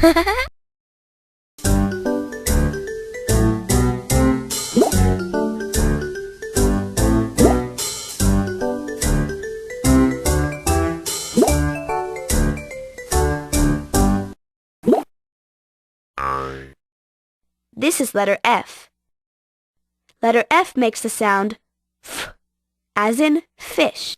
This is letter F. Letter F makes the sound f, as in fish.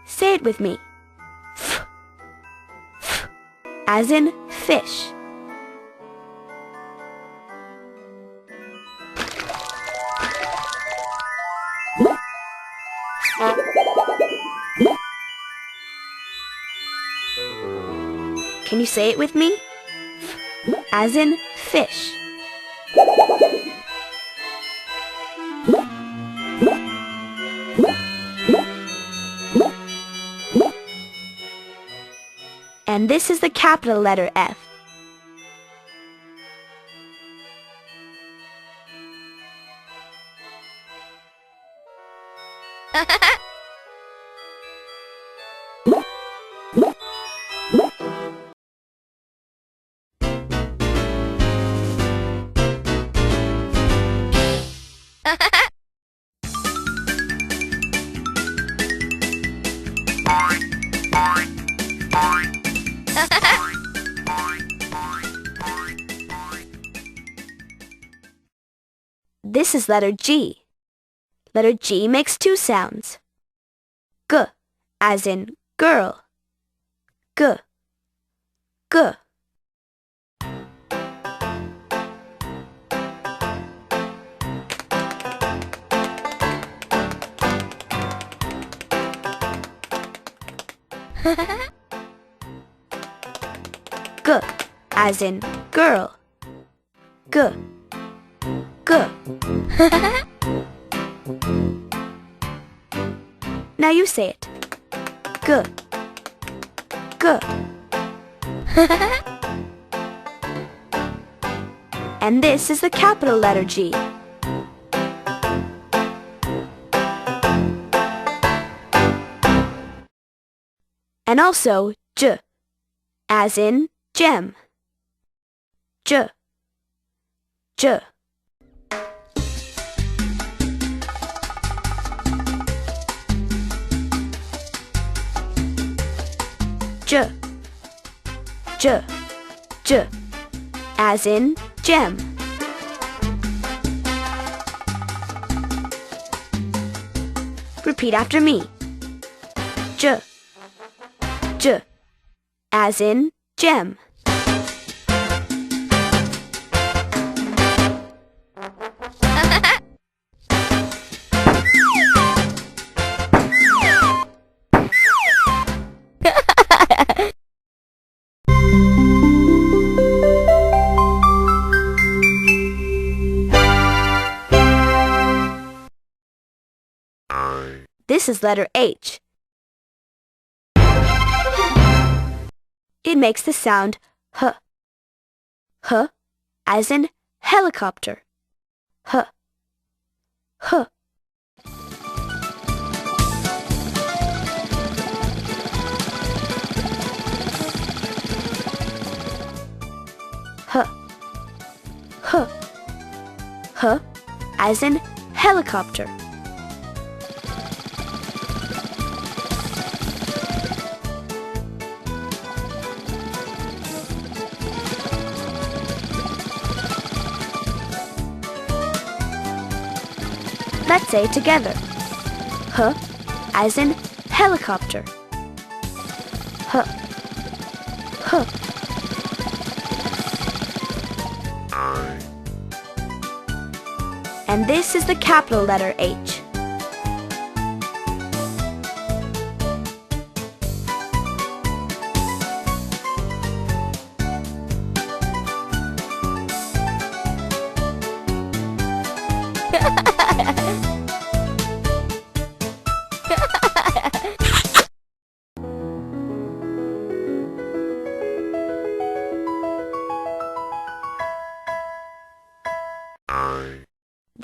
Say it with me. As in fish. Can you say it with me? As in fish. And this is the capital letter F. This is letter G. Letter G makes two sounds. G, as in girl. G, G. G, as in girl. G, G. Now you say it. G, G. And this is the capital letter G. And also J, as in gem. J, J. J, J, J, as in gem. Repeat after me. J, J, as in gem. This is letter H. It makes the sound H. H, as in helicopter. H, H. H, H, H, as in helicopter. Let's say it together. H, as in helicopter. H, H. And this is the capital letter H.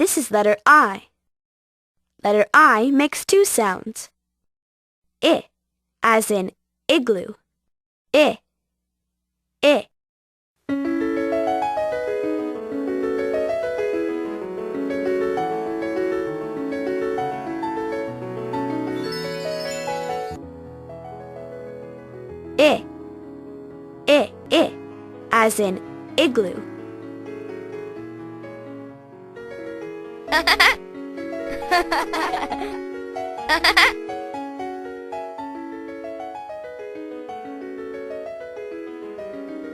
This is letter I. Letter I makes two sounds. I, as in igloo. I. I. I, as in igloo.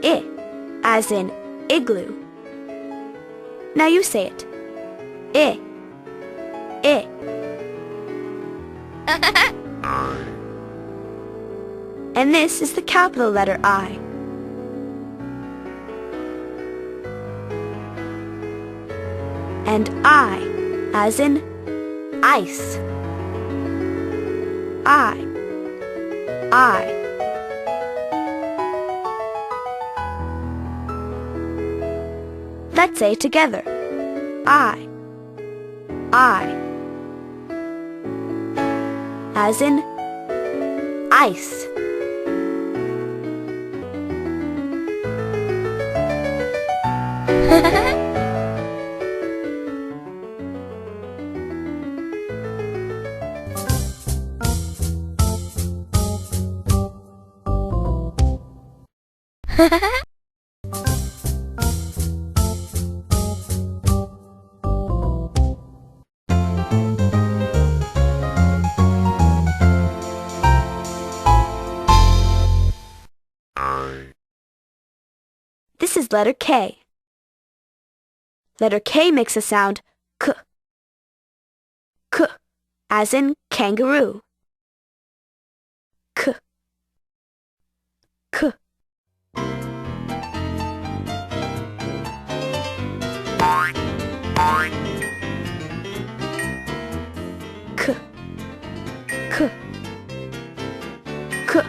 I, as in igloo. Now you say it. I. And this is the capital letter I. And I, as in ice. I. Let's say together. I. As in ice. This is letter K. Letter K makes a sound k. K, as in kangaroo. K. K. K. K. K,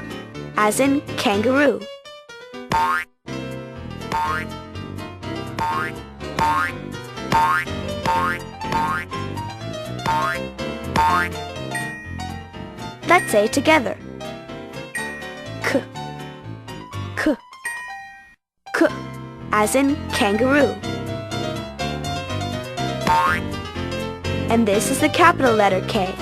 as in kangaroo. Let's say together. K. K. K, as in kangaroo. And this is the capital letter K.